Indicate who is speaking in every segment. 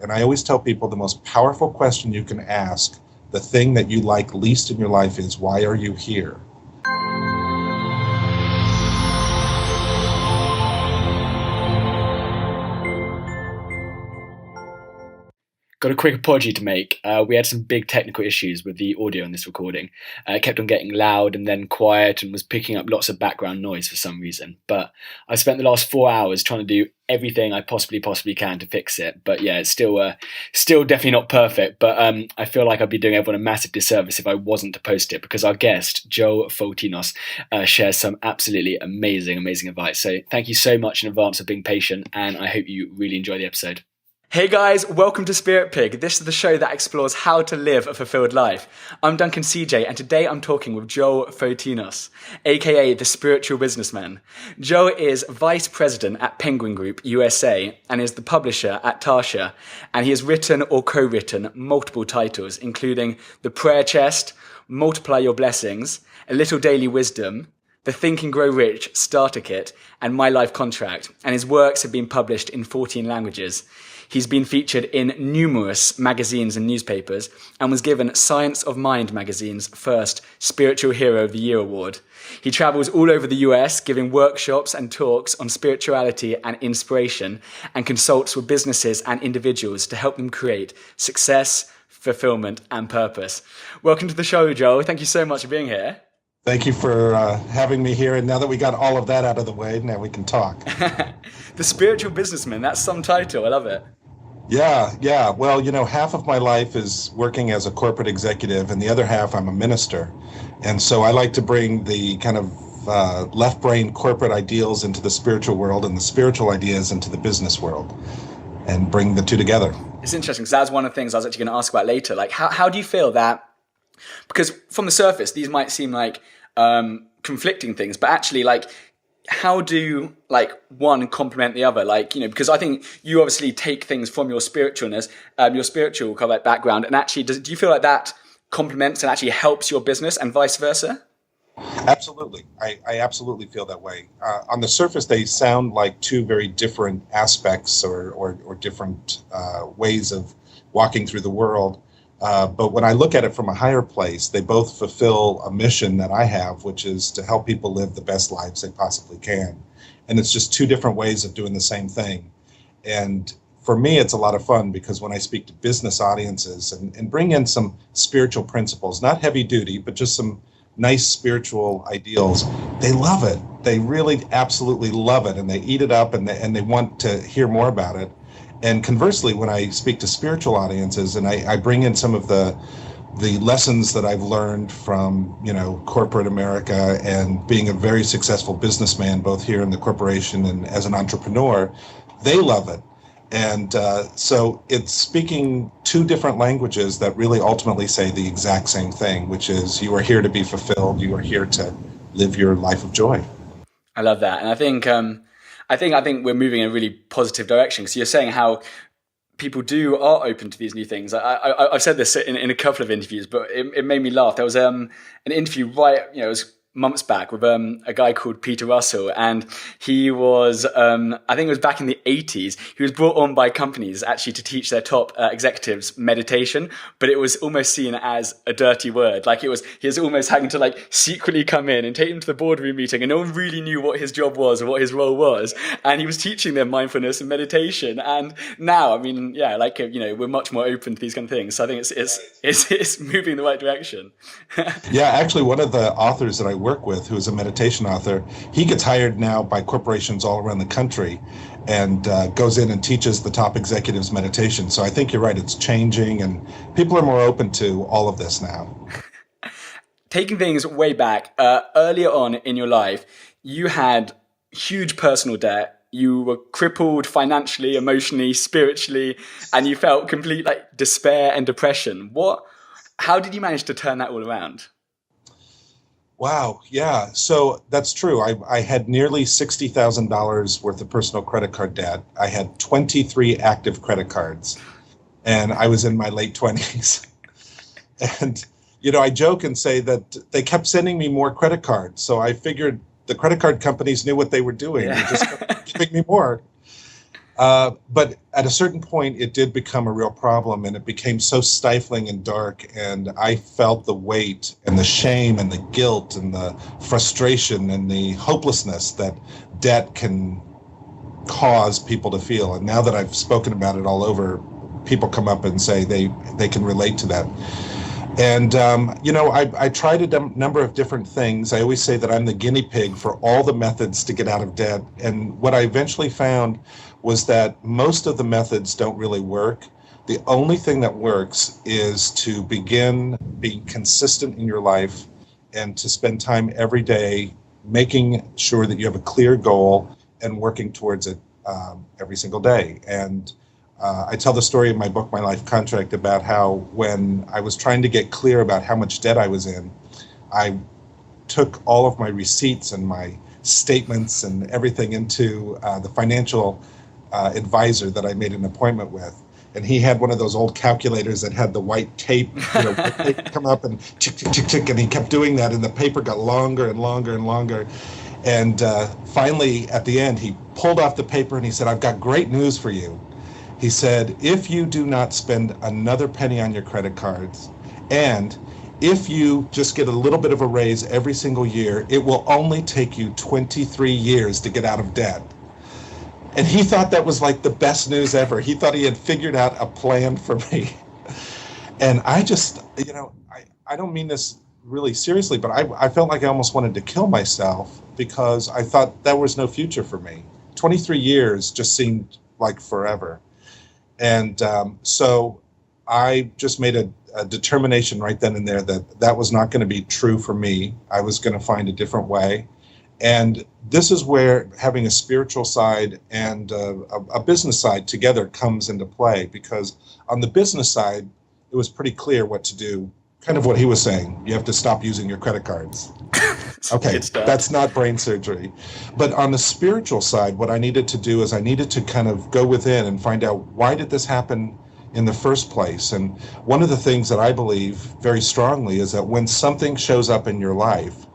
Speaker 1: And I always tell people the most powerful question you can ask, the thing that you like least in your life, is, why are you here?
Speaker 2: Got a quick apology to make. We had some big technical issues with the audio in this recording. It kept on getting loud and then quiet and was picking up lots of background noise for some reason. But I spent the last 4 hours trying to do everything I possibly can to fix it. But yeah, it's still definitely not perfect. But I feel like I'd be doing everyone a massive disservice if I wasn't to post it, because our guest, Joe Fotinos, shares some absolutely amazing advice. So thank you so much in advance for being patient, and I hope you really enjoy the episode. Hey guys, welcome to Spirit Pig. This is the show that explores how to live a fulfilled life. I'm Duncan CJ, and today I'm talking with Joe Fotinos, aka the spiritual businessman. Joe is vice president at Penguin Group USA and is the publisher at Tarcher, and he has written or co-written multiple titles, including The Prayer Chest, Multiply Your Blessings, A Little Daily Wisdom, The Think and Grow Rich Starter Kit, and My Life Contract, and his works have been published in 14 languages. He's been featured in numerous magazines and newspapers and was given Science of Mind magazine's first Spiritual Hero of the Year award. He travels all over the US giving workshops and talks on spirituality and inspiration, and consults with businesses and individuals to help them create success, fulfillment, and purpose. Welcome to the show, Joel. Thank you so much for being here.
Speaker 1: Thank you for having me here. And now that we got all of that out of the way, now we can talk.
Speaker 2: The spiritual businessman, that's some title. I love it.
Speaker 1: Yeah. Well, half of my life is working as a corporate executive, and the other half I'm a minister. And so I like to bring the kind of left brain corporate ideals into the spiritual world and the spiritual ideas into the business world, and bring the two together.
Speaker 2: It's interesting, because that's one of the things I was actually going to ask about later. Like, how do you feel that, because from the surface, these might seem like conflicting things, but actually, like, how do one complement the other? Because I think you obviously take things from your spiritualness, your spiritual kind of background, and actually, do you feel like that complements and actually helps your business, and vice versa?
Speaker 1: Absolutely. I absolutely feel that way. On the surface, they sound like two very different aspects or different ways of walking through the world. But when I look at it from a higher place, they both fulfill a mission that I have, which is to help people live the best lives they possibly can. And it's just two different ways of doing the same thing. And for me, it's a lot of fun, because when I speak to business audiences and bring in some spiritual principles, not heavy duty, but just some nice spiritual ideals, they love it. They really absolutely love it. And they eat it up, and they want to hear more about it. And conversely, when I speak to spiritual audiences and I bring in some of the lessons that I've learned from, corporate America and being a very successful businessman, both here in the corporation and as an entrepreneur, they love it. And so it's speaking two different languages that really ultimately say the exact same thing, which is, you are here to be fulfilled. You are here to live your life of joy.
Speaker 2: I love that. And I think we're moving in a really positive direction, because you're saying how people are open to these new things. I've said this in a couple of interviews, but it made me laugh. There was an interview it was months back with a guy called Peter Russell, and he was I think it was back in the 80s. He was brought on by companies actually to teach their top executives meditation, but it was almost seen as a dirty word. He was almost having to secretly come in and take them to the boardroom meeting, and no one really knew what his job was or what his role was, and he was teaching them mindfulness and meditation. And now, we're much more open to these kind of things. So I think it's moving in the right direction.
Speaker 1: Yeah, actually, one of the authors that I work with, who is a meditation author, he gets hired now by corporations all around the country and goes in and teaches the top executives meditation. So I think you're right, it's changing, and people are more open to all of this now.
Speaker 2: Taking things way back, earlier on in your life, you had huge personal debt. You were crippled financially, emotionally, spiritually, and you felt complete despair and depression. How did you manage to turn that all around?
Speaker 1: Wow. Yeah. So that's true. I had nearly $60,000 worth of personal credit card debt. I had 23 active credit cards, and I was in my late 20s. And, I joke and say that they kept sending me more credit cards. So I figured the credit card companies knew what they were doing.
Speaker 2: Yeah.
Speaker 1: They just kept giving me more. But at a certain point, it did become a real problem, and it became so stifling and dark. And I felt the weight and the shame and the guilt and the frustration and the hopelessness that debt can cause people to feel. And now that I've spoken about it all over, people come up and say they can relate to that. And, I tried a number of different things. I always say that I'm the guinea pig for all the methods to get out of debt. And what I eventually found was that most of the methods don't really work. The only thing that works is to begin being consistent in your life and to spend time every day making sure that you have a clear goal and working towards it every single day. And I tell the story in my book, My Life Contract, about how when I was trying to get clear about how much debt I was in, I took all of my receipts and my statements and everything into the financial advisor that I made an appointment with. And he had one of those old calculators that had the white tape, come up and tick, tick, tick, tick, and he kept doing that, and the paper got longer and longer and longer. And finally, at the end, he pulled off the paper and he said, "I've got great news for you." He said, "If you do not spend another penny on your credit cards, and if you just get a little bit of a raise every single year, it will only take you 23 years to get out of debt." And he thought that was like the best news ever. He thought he had figured out a plan for me. And I just, I don't mean this really seriously, but I felt like I almost wanted to kill myself because I thought there was no future for me. 23 years just seemed like forever. And so I just made a determination right then and there that that was not going to be true for me. I was going to find a different way. And this is where having a spiritual side and a business side together comes into play, because on the business side, it was pretty clear what to do. Kind of what he was saying. You have to stop using your credit cards. Okay, that's not brain surgery. But on the spiritual side, what I needed to do is I needed to kind of go within and find out, why did this happen in the first place? And one of the things that I believe very strongly is that when something shows up in your life,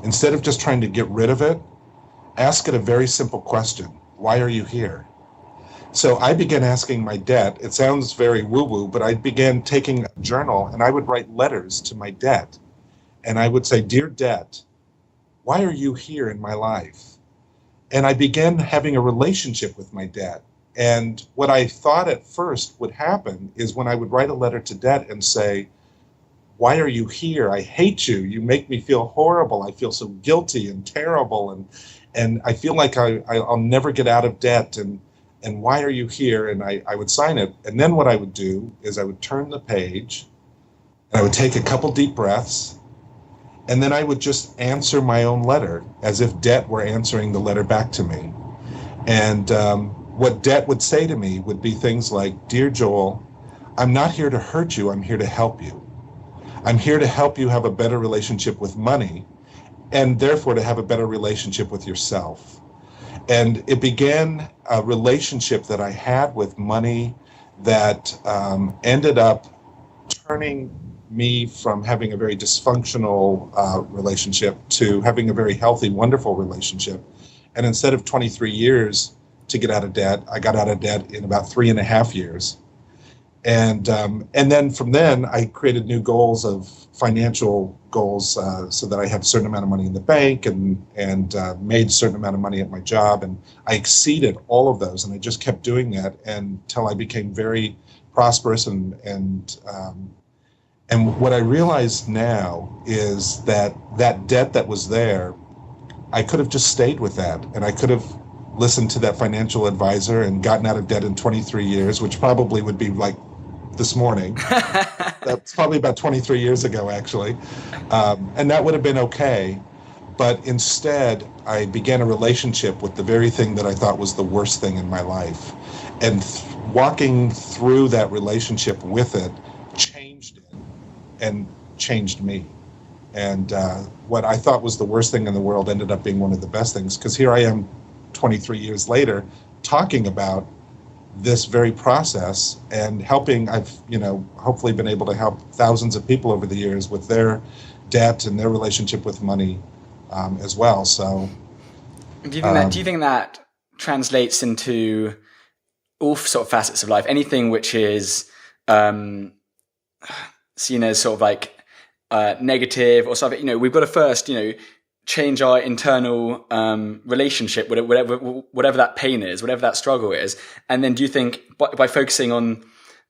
Speaker 1: instead of just trying to get rid of it, ask it a very simple question. Why are you here? So I began asking my debt. It sounds very woo-woo, but I began taking a journal and I would write letters to my debt. And I would say, "Dear debt, why are you here in my life?" And I began having a relationship with my debt. And what I thought at first would happen is when I would write a letter to debt and say, "Why are you here? I hate you. You make me feel horrible. I feel so guilty and terrible. And I feel like I'll never get out of debt. And why are you here?" And I would sign it. And then what I would do is I would turn the page and I would take a couple deep breaths. And then I would just answer my own letter as if debt were answering the letter back to me. And what debt would say to me would be things like, "Dear Joel, I'm not here to hurt you. I'm here to help you. I'm here to help you have a better relationship with money, and therefore to have a better relationship with yourself." And it began a relationship that I had with money that ended up turning me from having a very dysfunctional relationship to having a very healthy, wonderful relationship. And instead of 23 years to get out of debt, I got out of debt in about 3.5 years. And then from then, I created new goals of financial goals so that I had a certain amount of money in the bank and made a certain amount of money at my job. And I exceeded all of those. And I just kept doing that until I became very prosperous. And what I realize now is that that debt that was there, I could have just stayed with that. And I could have listened to that financial advisor and gotten out of debt in 23 years, which probably would be like this morning. That's probably about 23 years ago, actually. And that would have been okay. But instead, I began a relationship with the very thing that I thought was the worst thing in my life. And walking through that relationship with it changed it and changed me. And what I thought was the worst thing in the world ended up being one of the best things, because here I am 23 years later talking about this very process and helping. I've hopefully been able to help thousands of people over the years with their debt and their relationship with money as well. So
Speaker 2: do you think that translates into all sort of facets of life, anything which is seen as sort of like negative or something, we've got to first, change our internal relationship, whatever that pain is, whatever that struggle is. And then do you think by focusing on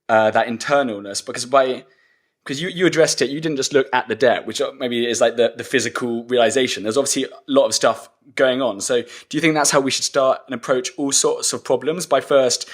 Speaker 2: that internalness, because you addressed it, you didn't just look at the debt, which maybe is like the physical realization. There's obviously a lot of stuff going on. So do you think that's how we should start and approach all sorts of problems, by first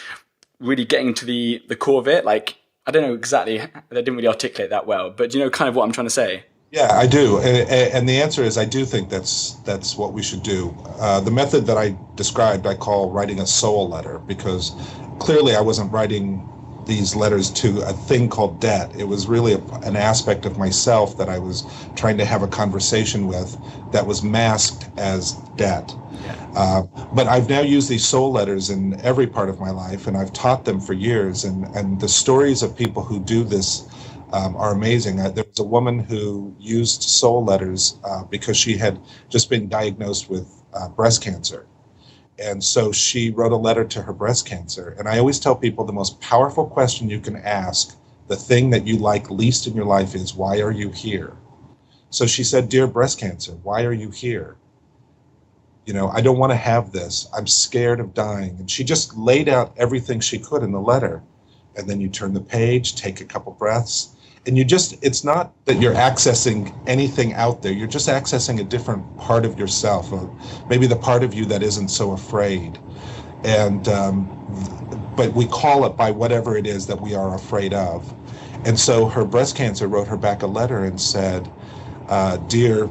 Speaker 2: really getting to the core of it? Like, I don't know exactly, I didn't really articulate that well, but do you know kind of what I'm trying to say?
Speaker 1: Yeah, I do. And the answer is I do think that's what we should do. The method that I described, I call writing a soul letter, because clearly I wasn't writing these letters to a thing called debt. It was really an aspect of myself that I was trying to have a conversation with that was masked as debt. Yeah. But I've now used these soul letters in every part of my life, and I've taught them for years. And the stories of people who do this are amazing. There was a woman who used soul letters because she had just been diagnosed with breast cancer. And so she wrote a letter to her breast cancer. And I always tell people the most powerful question you can ask, the thing that you like least in your life, is, why are you here? So she said, "Dear breast cancer, why are you here? I don't want to have this. I'm scared of dying." And she just laid out everything she could in the letter. And then you turn the page, take a couple breaths, and it's not that you're accessing anything out there. You're just accessing a different part of yourself, maybe the part of you that isn't so afraid. And but we call it by whatever it is that we are afraid of. And so her breast cancer wrote her back a letter and said, "Dear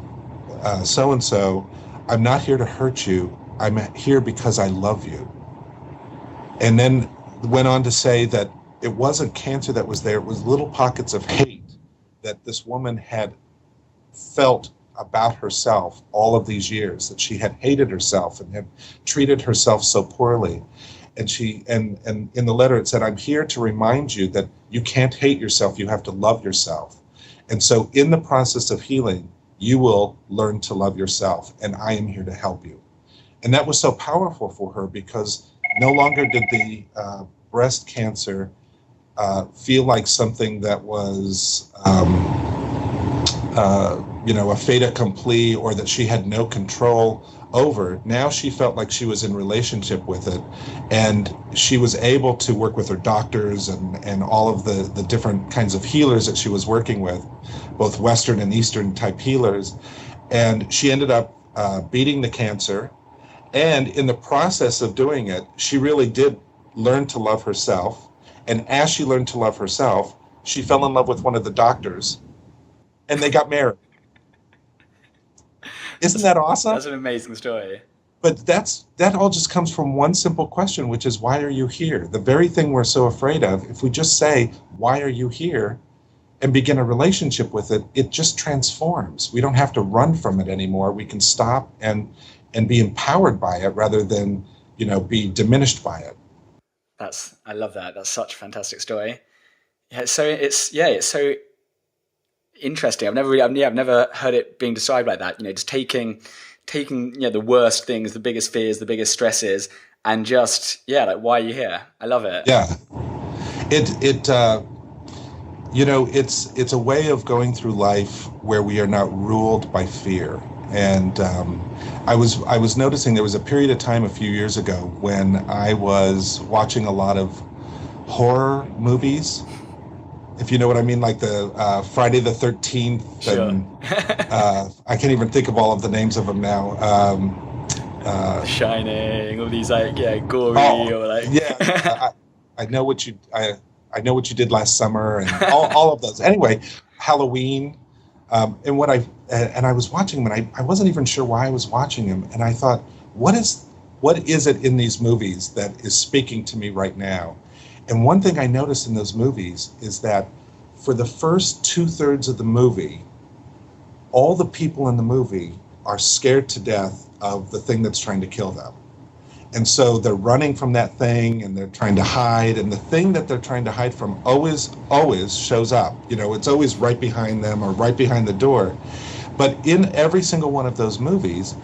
Speaker 1: so-and-so, I'm not here to hurt you. I'm here because I love you." And then went on to say that it wasn't cancer that was there. It was little pockets of hate that this woman had felt about herself all of these years, that she had hated herself and had treated herself so poorly. And and in the letter it said, "I'm here to remind you that you can't hate yourself. You have to love yourself. And so in the process of healing, you will learn to love yourself, and I am here to help you." And that was so powerful for her, because no longer did the breast cancer feel like something that was, a fait accompli, or that she had no control over. Now she felt like she was in relationship with it, and she was able to work with her doctors and all of the different kinds of healers that she was working with, both Western and Eastern type healers. And she ended up beating the cancer. And in the process of doing it, she really did learn to love herself. And as she learned to love herself, she fell in love with one of the doctors, and they got married. Isn't that awesome?
Speaker 2: That's an amazing story.
Speaker 1: But that all just comes from one simple question, which is, why are you here? The very thing we're so afraid of, if we just say, why are you here, and begin a relationship with it, it just transforms. We don't have to run from it anymore. We can stop and be empowered by it rather than, be diminished by it.
Speaker 2: I love that. That's such a fantastic story. Yeah. So it's so interesting. I've never heard it being described like that. Just taking the worst things, the biggest fears, the biggest stresses, and just like, why are you here? I love it.
Speaker 1: Yeah. It's a way of going through life where we are not ruled by fear. And I was noticing there was a period of time a few years ago when I was watching a lot of horror movies, if you know what I mean, like the Friday the 13th.
Speaker 2: Sure.
Speaker 1: And, I can't even think of all of the names of them now.
Speaker 2: Shining, all these gory or like.
Speaker 1: Yeah, I know what you did last summer, and all of those. Anyway, Halloween. And I was watching them, and I wasn't even sure why I was watching them. And I thought, what is it in these movies that is speaking to me right now? And one thing I noticed in those movies is that for the first 2/3 of the movie, all the people in the movie are scared to death of the thing that's trying to kill them. And so they're running from that thing, and they're trying to hide, and the thing that they're trying to hide from always shows up. It's always right behind them or right behind the door. But in every single one of those movies,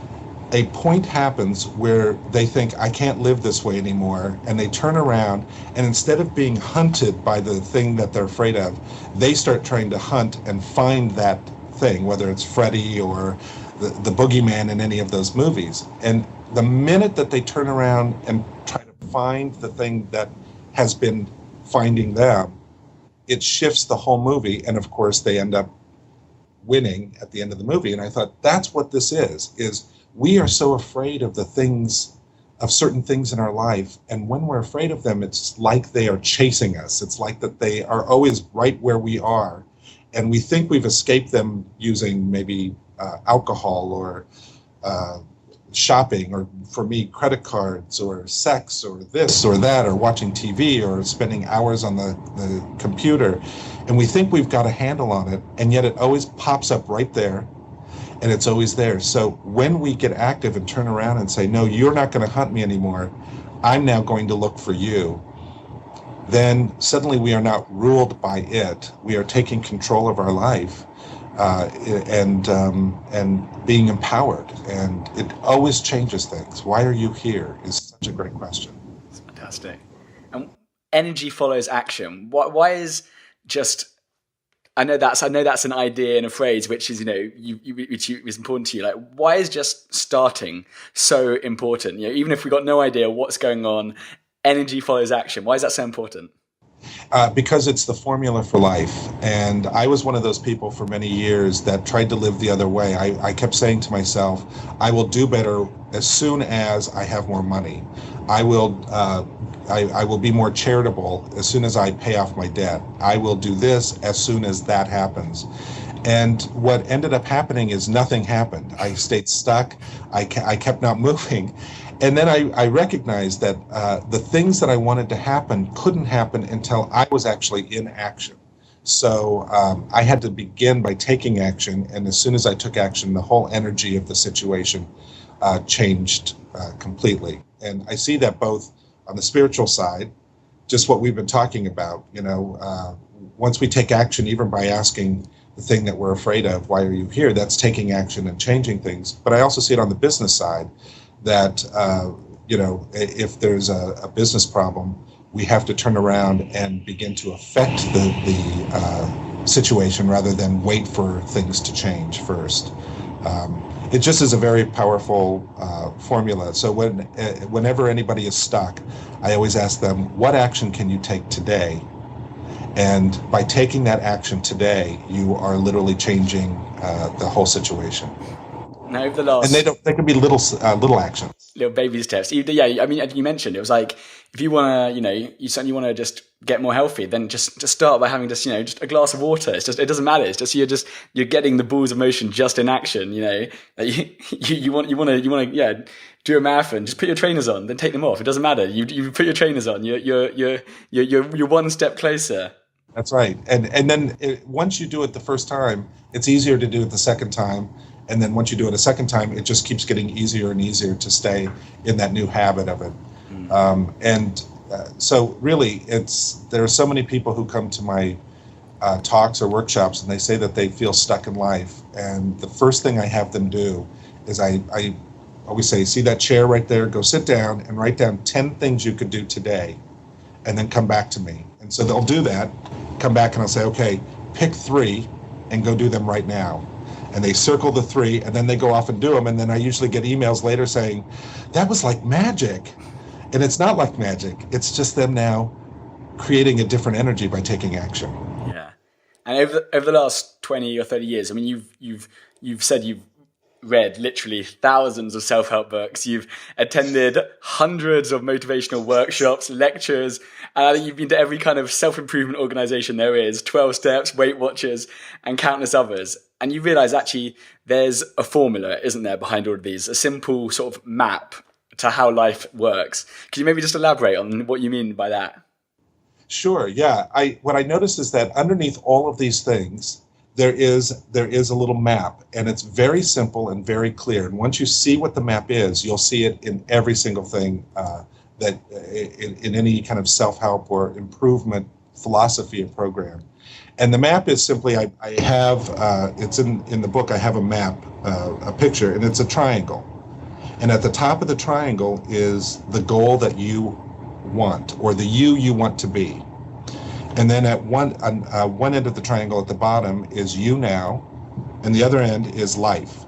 Speaker 1: a point happens where they think, I can't live this way anymore, and they turn around, and instead of being hunted by the thing that they're afraid of, they start trying to hunt and find that thing, whether it's Freddy or the boogeyman in any of those movies. And the minute that they turn around and try to find the thing that has been finding them, it shifts the whole movie, and of course they end up winning at the end of the movie. And I thought, that's what this is we are so afraid of the things, of certain things in our life, and when we're afraid of them, it's like they are chasing us. It's like that they are always right where we are, and we think we've escaped them using maybe alcohol or shopping, or for me, credit cards, or sex, or this or that, or watching TV, or spending hours on the computer. And we think we've got a handle on it, and yet it always pops up right there, and it's always there. So when we get active and turn around and say, no, you're not going to hunt me anymore, I'm now going to look for you, then suddenly we are not ruled by it. We are taking control of our life, and being empowered. And it always changes things. Why are you here is such a great question.
Speaker 2: That's fantastic. And energy follows action. Why is just, I know that's an idea and a phrase which is, which is important to you. Like, why is just starting so important? Even if we've got no idea what's going on, energy follows action. Why is that so important?
Speaker 1: Because it's the formula for life. And I was one of those people for many years that tried to live the other way. I kept saying to myself, I will do better as soon as I have more money. I will be more charitable as soon as I pay off my debt. I will do this as soon as that happens. And what ended up happening is nothing happened. I stayed stuck. I kept not moving. And then I recognized that the things that I wanted to happen couldn't happen until I was actually in action. So I had to begin by taking action, and as soon as I took action, the whole energy of the situation changed completely. And I see that both on the spiritual side, just what we've been talking about, once we take action, even by asking the thing that we're afraid of, why are you here? That's taking action and changing things. But I also see it on the business side, that if there's a business problem, we have to turn around and begin to affect the situation rather than wait for things to change first. It just is a very powerful formula. So whenever anybody is stuck, I always ask them, what action can you take today? And by taking that action today, you are literally changing the whole situation.
Speaker 2: Now, over the last,
Speaker 1: and they can be little actions,
Speaker 2: little baby steps. Yeah, I mean, you mentioned it was like, if you want to, you certainly want to just get more healthy, then just start by having just a glass of water. It's just, it doesn't matter. It's just you're getting the balls of motion just in action. You want to do a marathon. Just put your trainers on, then take them off. It doesn't matter. You put your trainers on. You're one step closer.
Speaker 1: That's right. And then once you do it the first time, it's easier to do it the second time. And then once you do it a second time, it just keeps getting easier and easier to stay in that new habit of it. So really, there are so many people who come to my talks or workshops, and they say that they feel stuck in life. And the first thing I have them do is I always say, see that chair right there? Go sit down and write down 10 things you could do today, and then come back to me. And so they'll do that, come back, and I'll say, okay, pick 3 and go do them right now. And they circle the 3, and then they go off and do them. And then I usually get emails later saying, that was like magic. And it's not like magic. It's just them now creating a different energy by taking action.
Speaker 2: Yeah. And over the last 20 or 30 years, I mean, you've said you've read literally thousands of self-help books. You've attended hundreds of motivational workshops, lectures, and I think you've been to every kind of self-improvement organization there is, 12 Steps, Weight Watchers, and countless others. And you realize actually there's a formula, isn't there, behind all of these, a simple sort of map to how life works. Could you maybe just elaborate on what you mean by that?
Speaker 1: Sure, yeah. What I noticed is that underneath all of these things, there is a little map, and it's very simple and very clear. And once you see what the map is, you'll see it in every single thing that in any kind of self-help or improvement philosophy or program. And the map is simply, I have, it's in the book, I have a map, a picture, and it's a triangle. And at the top of the triangle is the goal that you want, or the you want to be. And then at one end of the triangle at the bottom is you now, and the other end is life.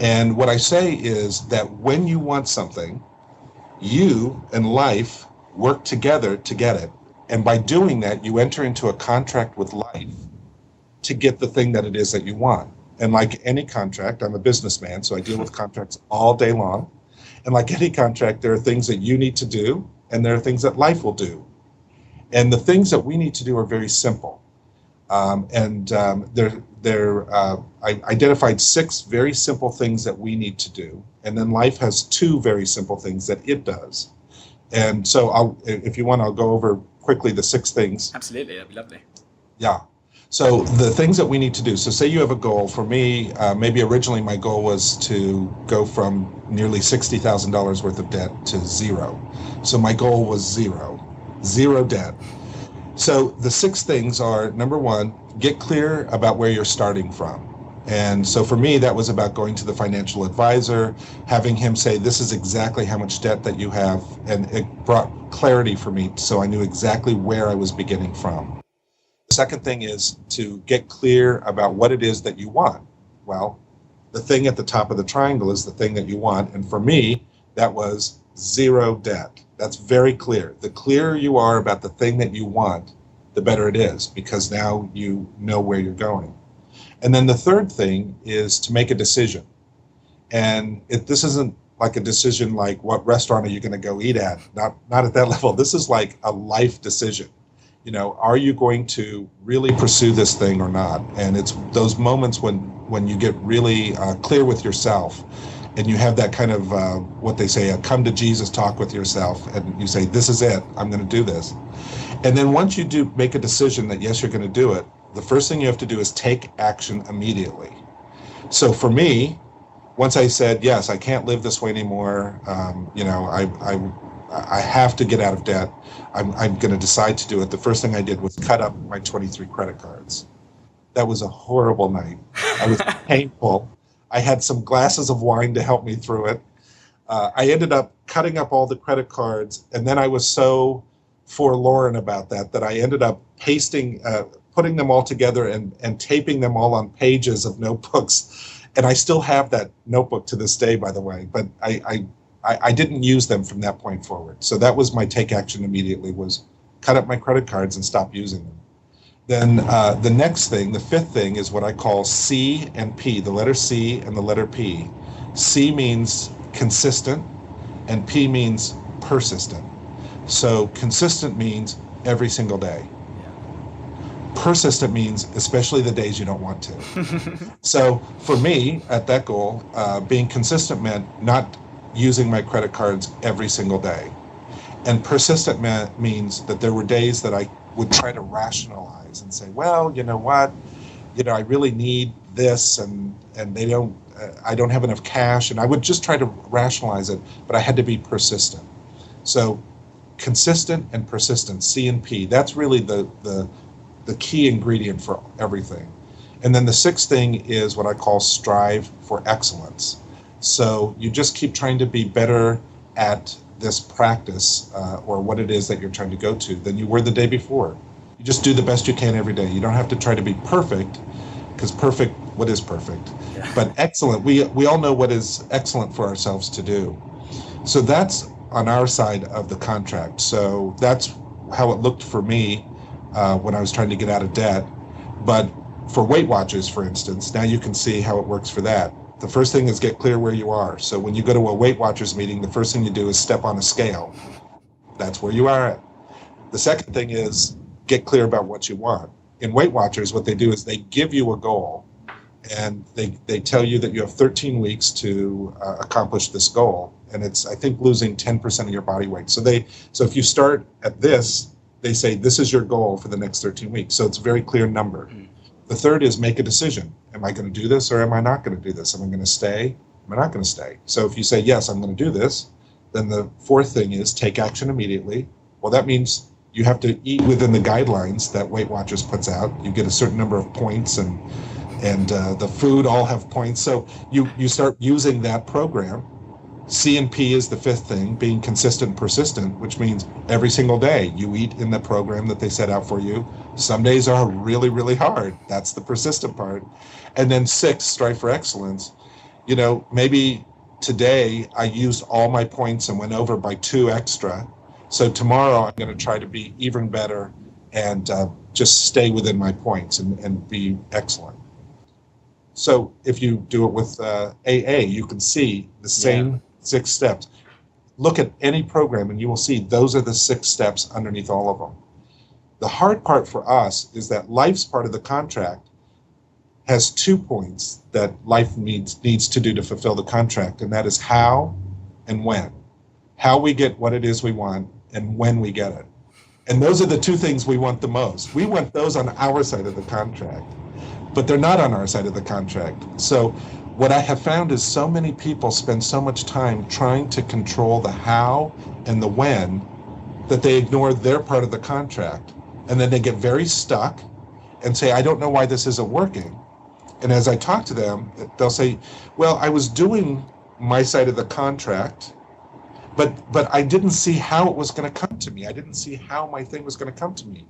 Speaker 1: And what I say is that when you want something, you and life work together to get it. And by doing that, you enter into a contract with life to get the thing that it is that you want. And like any contract, I'm a businessman, so I deal with contracts all day long. And like any contract, there are things that you need to do, and there are things that life will do. And the things that we need to do are very simple. I identified 6 very simple things that we need to do, and then life has 2 very simple things that it does. And so if you want, I'll go over quickly the 6 things.
Speaker 2: Absolutely, that'd be lovely.
Speaker 1: Yeah. So the things that we need to do. So say you have a goal. For me, maybe originally my goal was to go from nearly $60,000 worth of debt to 0. So my goal was zero debt. So the 6 things are, number 1, get clear about where you're starting from. And so for me, that was about going to the financial advisor, having him say, this is exactly how much debt that you have. And it brought clarity for me, so I knew exactly where I was beginning from. The second thing is to get clear about what it is that you want. Well, the thing at the top of the triangle is the thing that you want. And for me, that was 0 debt. That's very clear. The clearer you are about the thing that you want, the better it is, because now you know where you're going. And then the third thing is to make a decision. And this isn't like a decision like what restaurant are you going to go eat at? Not at that level. This is like a life decision. You know, are you going to really pursue this thing or not? And it's those moments when you get really clear with yourself, and you have that kind of what they say, a come to Jesus talk with yourself, and you say, this is it, I'm going to do this. And then once you do make a decision that yes, you're going to do it, the first thing you have to do is take action immediately. So for me, once I said, yes, I can't live this way anymore, I have to get out of debt, I'm going to decide to do it. The first thing I did was cut up my 23 credit cards. That was a horrible night. I was painful. I had some glasses of wine to help me through it. I ended up cutting up all the credit cards, and then I was so forlorn about that I ended up putting them all together and taping them all on pages of notebooks. And I still have that notebook to this day, by the way, but I didn't use them from that point forward. So that was my take action immediately, was cut up my credit cards and stop using them. Then the next thing, the 5th thing, is what I call C and P, the letter C and the letter P. C means consistent, and P means persistent. So consistent means every single day. Persistent means especially the days you don't want to. So for me, at that goal, being consistent meant not using my credit cards every single day. And persistent means that there were days that I would try to rationalize and say, well, you know what, I really need this, and I don't have enough cash, and I would just try to rationalize it, but I had to be persistent. So consistent and persistent, C and P, that's really the key ingredient for everything. And then the 6th thing is what I call strive for excellence. So you just keep trying to be better at this practice or what it is that you're trying to go to than you were the day before. You just do the best you can every day. You don't have to try to be perfect, because perfect, what is perfect? Yeah. But excellent, we all know what is excellent for ourselves to do. So that's on our side of the contract. So that's how it looked for me when I was trying to get out of debt. But for Weight Watchers, for instance, now you can see how it works for that. The first thing is get clear where you are. So when you go to a Weight Watchers meeting, the first thing you do is step on a scale. That's where you are at. The second thing is get clear about what you want. In Weight Watchers, what they do is they give you a goal, and they tell you that you have 13 weeks to accomplish this goal. And it's, I think, losing 10% of your body weight. So if you start at this, they say this is your goal for the next 13 weeks. So it's a very clear number. The third is make a decision. Am I going to do this, or am I not going to do this? Am I going to stay? Am I not going to stay? So if you say, yes, I'm going to do this, then the 4th thing is take action immediately. Well, that means you have to eat within the guidelines that Weight Watchers puts out. You get a certain number of points, and the food all have points. So you start using that program. C and P is the fifth thing, being consistent and persistent, which means every single day you eat in the program that they set out for you. Some days are really, really hard. That's the persistent part. And then six, strive for excellence. Maybe today I used all my points and went over by two extra. So tomorrow I'm going to try to be even better and just stay within my points and be excellent. So if you do it with AA, you can see the same six steps. Look at any program and you will see those are the six steps underneath all of them. The hard part for us is that life's part of the contract has 2 points that life needs to do to fulfill the contract, and that is how and when. How we get what it is we want and when we get it. And those are the two things we want the most. We want those on our side of the contract, but they're not on our side of the contract. So what I have found is so many people spend so much time trying to control the how and the when that they ignore their part of the contract. And then they get very stuck and say, I don't know why this isn't working. And as I talk to them, they'll say, well, I was doing my side of the contract, but I didn't see how it was going to come to me. I didn't see how my thing was going to come to me.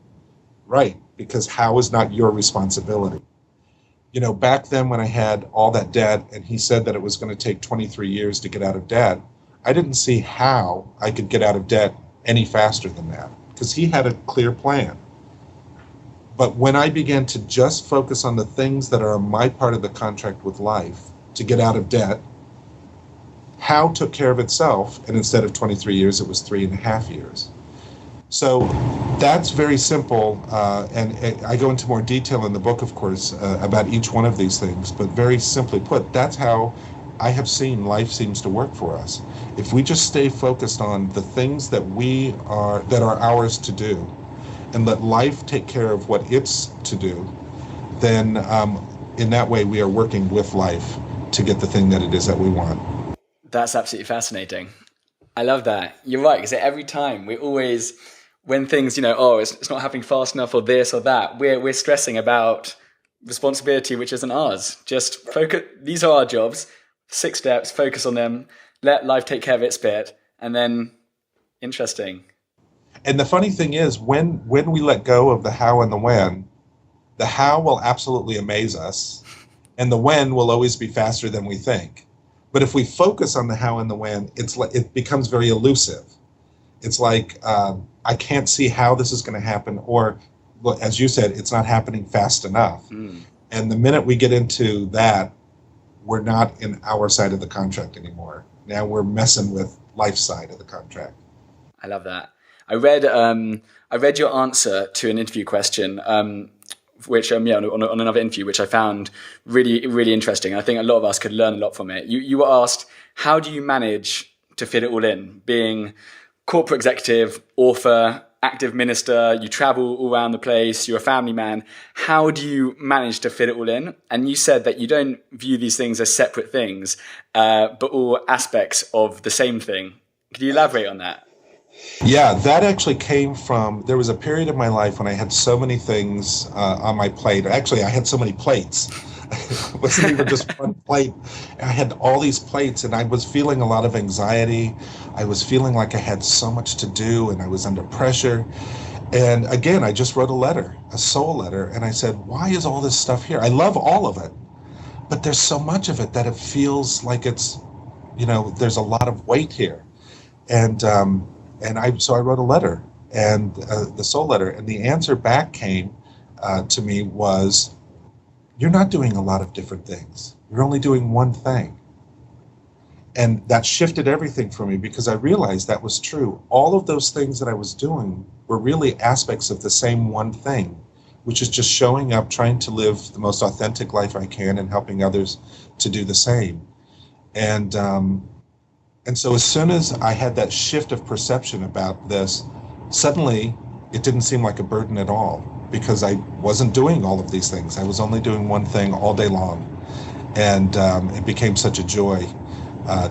Speaker 1: Right, because how is not your responsibility. Back then when I had all that debt and he said that it was going to take 23 years to get out of debt, I didn't see how I could get out of debt any faster than that because he had a clear plan. But when I began to just focus on the things that are my part of the contract with life to get out of debt, how took care of itself, and instead of 23 years, it was 3.5 years. So that's very simple, and I go into more detail in the book, of course, about each one of these things, but very simply put, that's how I have seen life seems to work for us. If we just stay focused on the things that are ours to do, and let life take care of what it's to do, then in that way we are working with life to get the thing that it is that we want.
Speaker 2: That's absolutely fascinating. I love that. You're right, because every time we always, when things, it's not happening fast enough or this or that, we're stressing about responsibility which isn't ours. Just focus, these are our jobs, 6 steps, focus on them, let life take care of its bit, and then, interesting.
Speaker 1: And the funny thing is, when we let go of the how and the how will absolutely amaze us, and the when will always be faster than we think. But if we focus on the how and the when, it becomes very elusive. It's like, I can't see how this is going to happen, or, well, as you said, it's not happening fast enough. And the minute we get into that, we're not in our side of the contract anymore. Now we're messing with life's side of the contract.
Speaker 2: I love that. I read your answer to an interview question, which on another interview, which I found really, really interesting. I think a lot of us could learn a lot from it. You were asked, how do you manage to fit it all in? Being corporate executive, author, active minister, you travel all around the place, you're a family man. How do you manage to fit it all in? And you said that you don't view these things as separate things, but all aspects of the same thing. Could you elaborate on that?
Speaker 1: Yeah, that actually came from, there was a period of my life when I had so many things on my plate. Actually, I had so many plates. It wasn't even just one plate. I had all these plates, and I was feeling a lot of anxiety. I was feeling like I had so much to do, and I was under pressure. And again, I just wrote a letter, a soul letter, and I said, why is all this stuff here? I love all of it, but there's so much of it that it feels like it's, there's a lot of weight here. So I wrote a letter, and the soul letter, and the answer back came to me was, you're not doing a lot of different things. You're only doing one thing. And that shifted everything for me because I realized that was true. All of those things that I was doing were really aspects of the same one thing, which is just showing up, trying to live the most authentic life I can and helping others to do the same. And so as soon as I had that shift of perception about this, suddenly it didn't seem like a burden at all because I wasn't doing all of these things. I was only doing one thing all day long. And it became such a joy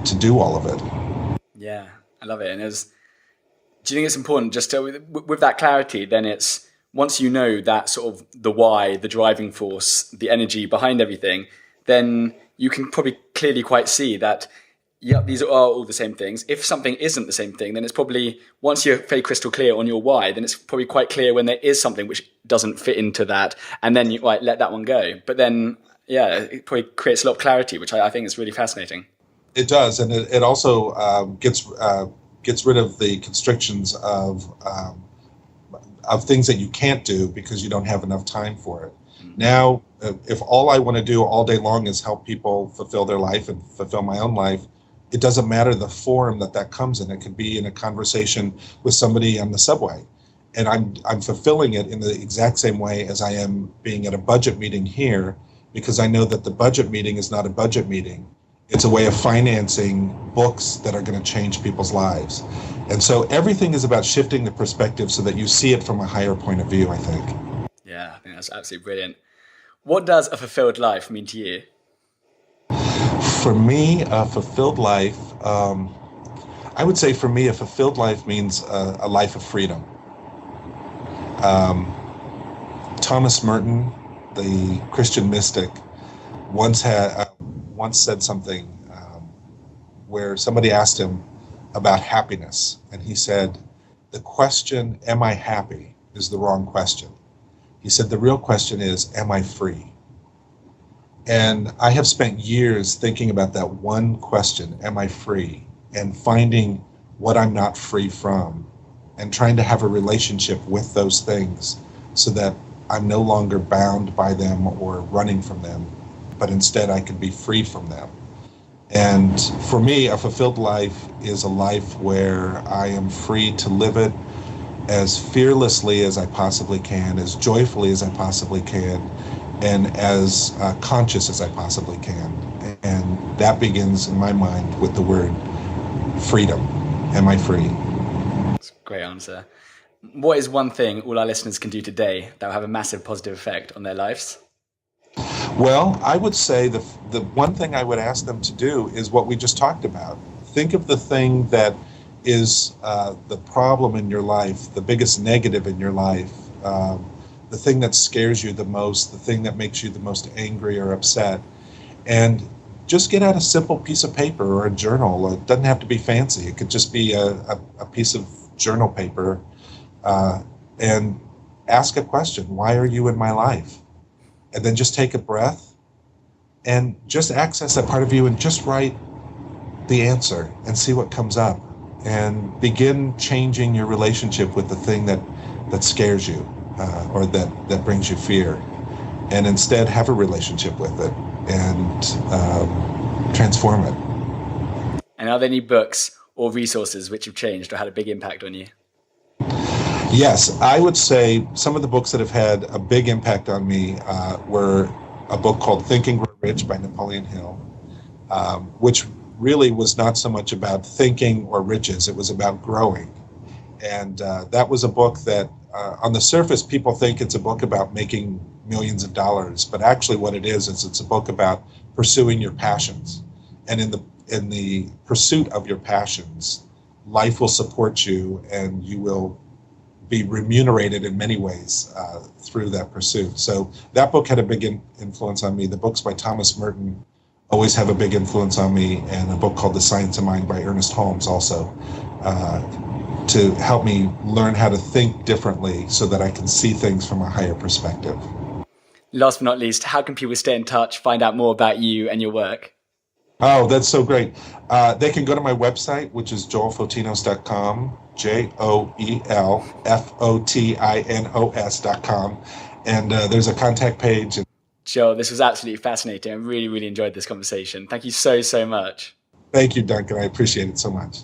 Speaker 1: to do all of it.
Speaker 2: Yeah, I love it. And do you think it's important just to, with that clarity, then it's, once you know that sort of the why, the driving force, the energy behind everything, then you can probably clearly quite see that Yep, these are all the same things. If something isn't the same thing, then it's probably, once you're very crystal clear on your why, then it's probably quite clear when there is something which doesn't fit into that, and then you let that one go. But then, yeah, it probably creates a lot of clarity, which I think is really fascinating.
Speaker 1: It does, and it also gets rid of the constrictions of things that you can't do because you don't have enough time for it. Now, if all I want to do all day long is help people fulfill their life and fulfill my own life, it doesn't matter the form that comes in. It could be in a conversation with somebody on the subway, and I'm fulfilling it in the exact same way as I am being at a budget meeting here, because I know that the budget meeting is not a budget meeting. It's a way of financing books that are going to change people's lives. And so everything is about shifting the perspective so that you see it from a higher point of view, I think.
Speaker 2: Yeah, I think that's absolutely brilliant. What does a fulfilled life mean to you?
Speaker 1: For me, a fulfilled life, I would say for me, a fulfilled life means a life of freedom. Thomas Merton, the Christian mystic, once said something where somebody asked him about happiness, and he said, "The question, am I happy, is the wrong question." He said, "The real question is, am I free?" And I have spent years thinking about that one question, am I free? And finding what I'm not free from, and trying to have a relationship with those things so that I'm no longer bound by them or running from them, but instead I can be free from them. And for me, a fulfilled life is a life where I am free to live it as fearlessly as I possibly can, as joyfully as I possibly can, and as conscious as I possibly can. And that begins, in my mind, with the word freedom. Am I free?
Speaker 2: That's a great answer. What is one thing all our listeners can do today that will have a massive positive effect on their lives?
Speaker 1: Well, I would say the one thing I would ask them to do is what we just talked about. Think of the thing that is the problem in your life, the biggest negative in your life, the thing that scares you the most, the thing that makes you the most angry or upset, and just get out a simple piece of paper or a journal. It doesn't have to be fancy. It could just be a piece of journal paper, and ask a question. Why are you in my life? And then just take a breath and just access that part of you and just write the answer and see what comes up, and begin changing your relationship with the thing that scares you, or that brings you fear, and instead have a relationship with it and transform it.
Speaker 2: And are there any books or resources which have changed or had a big impact on you?
Speaker 1: Yes, I would say some of the books that have had a big impact on me were a book called Think and Grow Rich by Napoleon Hill, which really was not so much about thinking or riches, it was about growing. And that was a book that on the surface people think it's a book about making millions of dollars, but actually what it is it's a book about pursuing your passions. And in the pursuit of your passions, life will support you and you will be remunerated in many ways through that pursuit. So that book had a big influence on me. The books by Thomas Merton always have a big influence on me, and a book called The Science of Mind by Ernest Holmes also, to help me learn how to think differently so that I can see things from a higher perspective.
Speaker 2: Last but not least, how can people stay in touch, find out more about you and your work?
Speaker 1: Oh, that's so great. They can go to my website, which is joelfotinos.com, JoelFotinos.com. And there's a contact page.
Speaker 2: Joel, this was absolutely fascinating. I really, really enjoyed this conversation. Thank you so, so much.
Speaker 1: Thank you, Duncan. I appreciate it so much.